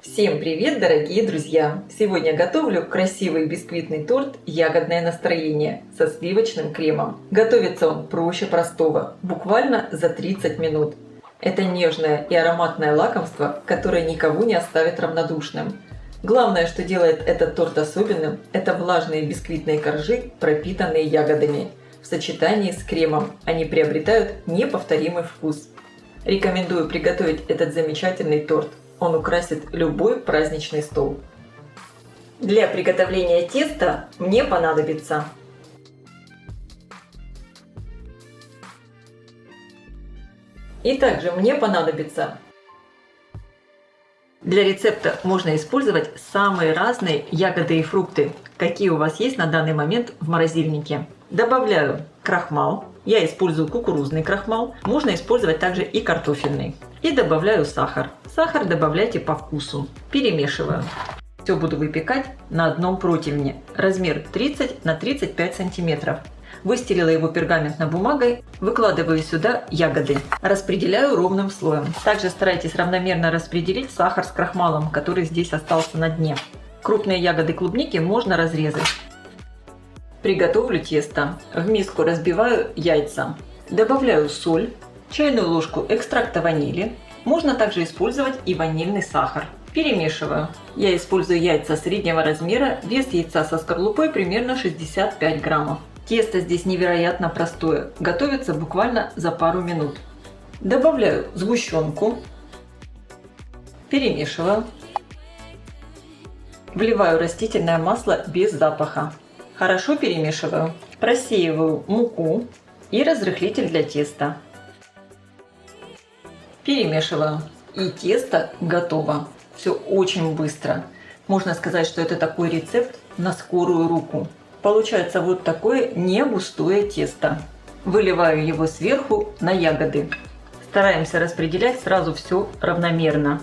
Всем привет, дорогие друзья! Сегодня готовлю красивый бисквитный торт «Ягодное настроение» со сливочным кремом. Готовится он проще простого, буквально за 30 минут. Это нежное и ароматное лакомство, которое никого не оставит равнодушным. Главное, что делает этот торт особенным, это влажные бисквитные коржи, пропитанные ягодами. В сочетании с кремом они приобретают неповторимый вкус. Рекомендую приготовить этот замечательный торт. Он украсит любой праздничный стол. Для приготовления теста мне понадобится и также мне понадобится. Для рецепта можно использовать самые разные ягоды и фрукты, какие у вас есть на данный момент в морозильнике. Добавляю крахмал. Я использую кукурузный крахмал, можно использовать также и картофельный. И добавляю сахар. Сахар добавляйте по вкусу. Перемешиваю. Все буду выпекать на одном противне. Размер 30 на 35 сантиметров. Выстелила его пергаментной бумагой, выкладываю сюда ягоды. Распределяю ровным слоем. Также старайтесь равномерно распределить сахар с крахмалом, который здесь остался на дне. Крупные ягоды клубники можно разрезать. Приготовлю тесто. В миску разбиваю яйца. Добавляю соль, чайную ложку экстракта ванили. Можно также использовать и ванильный сахар. Перемешиваю. Я использую яйца среднего размера, вес яйца со скорлупой примерно 65 граммов. Тесто здесь невероятно простое, готовится буквально за пару минут. Добавляю сгущенку. Перемешиваю. Вливаю растительное масло без запаха. Хорошо перемешиваю, просеиваю муку и разрыхлитель для теста. Перемешиваю. И тесто готово. Все очень быстро. Можно сказать, что это такой рецепт на скорую руку. Получается вот такое не густое тесто. Выливаю его сверху на ягоды. Стараемся распределять сразу все равномерно.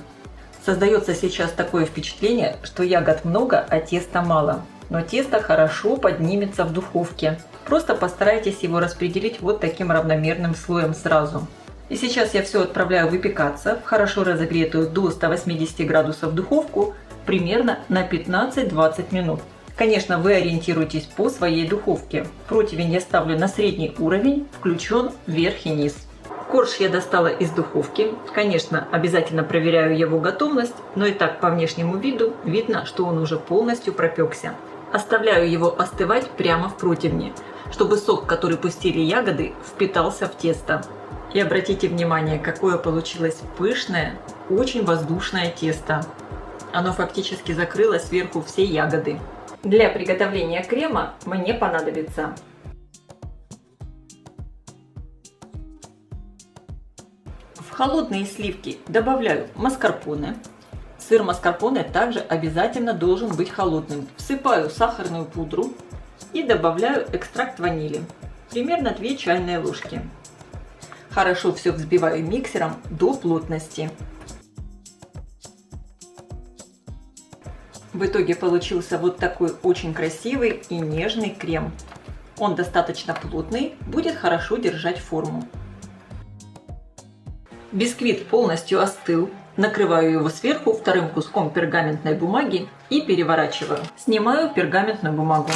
Создается сейчас такое впечатление, что ягод много, а теста мало. Но тесто хорошо поднимется в духовке. Просто постарайтесь его распределить вот таким равномерным слоем сразу. И сейчас я все отправляю выпекаться в хорошо разогретую до 180 градусов духовку примерно на 15-20 минут. Конечно, вы ориентируйтесь по своей духовке. Противень я ставлю на средний уровень, включен вверх и низ. Корж я достала из духовки. Конечно, обязательно проверяю его готовность, но и так по внешнему виду видно, что он уже полностью пропекся. Оставляю его остывать прямо в противне, чтобы сок, который пустили ягоды, впитался в тесто. И обратите внимание, какое получилось пышное, очень воздушное тесто. Оно фактически закрыло сверху все ягоды. Для приготовления крема мне понадобится в холодные сливки добавляю маскарпоне. Сыр маскарпоне также обязательно должен быть холодным. Всыпаю сахарную пудру и добавляю экстракт ванили. Примерно 2 чайные ложки. Хорошо все взбиваю миксером до плотности. В итоге получился вот такой очень красивый и нежный крем. Он достаточно плотный, будет хорошо держать форму. Бисквит полностью остыл. Накрываю его сверху вторым куском пергаментной бумаги и переворачиваю. Снимаю пергаментную бумагу.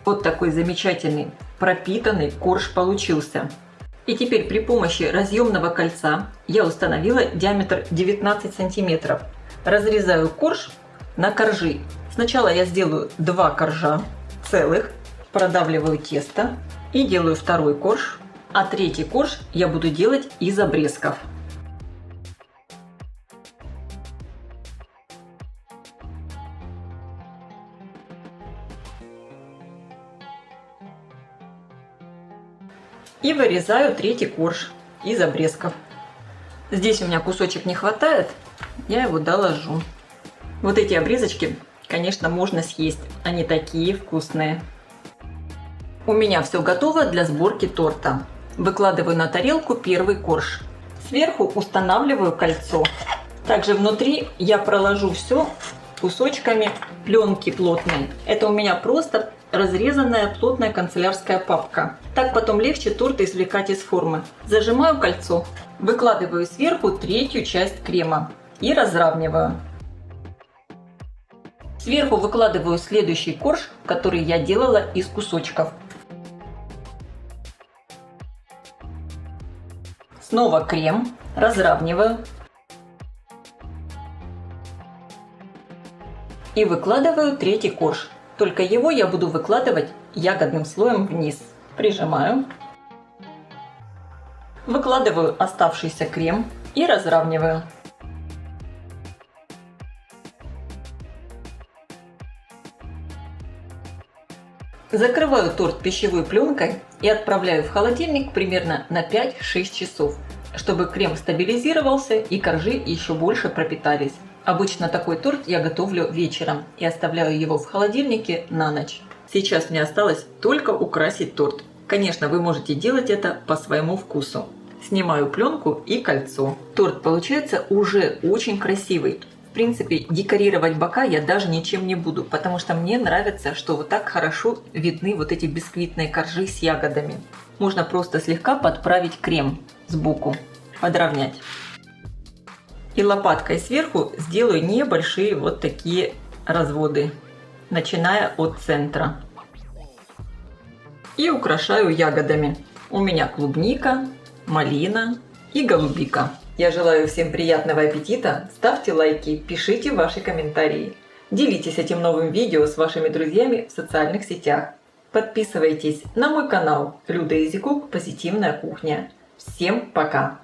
Вот такой замечательный пропитанный корж получился. И теперь при помощи разъемного кольца я установила диаметр 19 сантиметров. Разрезаю корж на коржи. Сначала я сделаю 2 коржа целых, продавливаю тесто и делаю второй корж, а третий корж я буду делать из обрезков. И вырезаю третий корж из обрезков. Здесь у меня кусочек не хватает, я его доложу. Вот эти обрезочки, конечно, можно съесть, они такие вкусные. У меня все готово для сборки торта. Выкладываю на тарелку первый корж. Сверху устанавливаю кольцо. Также внутри я проложу все кусочками пленки плотной. Это у меня просто разрезанная плотная канцелярская папка. Так потом легче торт извлекать из формы. Зажимаю кольцо. Выкладываю сверху третью часть крема. и разравниваю. Сверху выкладываю следующий корж, который я делала из кусочков. Снова крем, разравниваю. И выкладываю третий корж. Только его я буду выкладывать ягодным слоем вниз. Прижимаю. Выкладываю оставшийся крем и разравниваю. Закрываю торт пищевой пленкой и отправляю в холодильник примерно на 5-6 часов, чтобы крем стабилизировался и коржи еще больше пропитались. Обычно такой торт я готовлю вечером и оставляю его в холодильнике на ночь. Сейчас мне осталось только украсить торт. Конечно, вы можете делать это по своему вкусу. Снимаю пленку и кольцо. Торт получается уже очень красивый. В принципе, декорировать бока я даже ничем не буду, потому что мне нравится, что вот так хорошо видны вот эти бисквитные коржи с ягодами. Можно просто слегка подправить крем сбоку, подровнять. И лопаткой сверху сделаю небольшие вот такие разводы, начиная от центра. И украшаю ягодами. У меня клубника, малина и голубика. Я желаю всем приятного аппетита, ставьте лайки, пишите ваши комментарии. Делитесь этим новым видео с вашими друзьями в социальных сетях. Подписывайтесь на мой канал Люда Изикук «Позитивная кухня». Всем пока!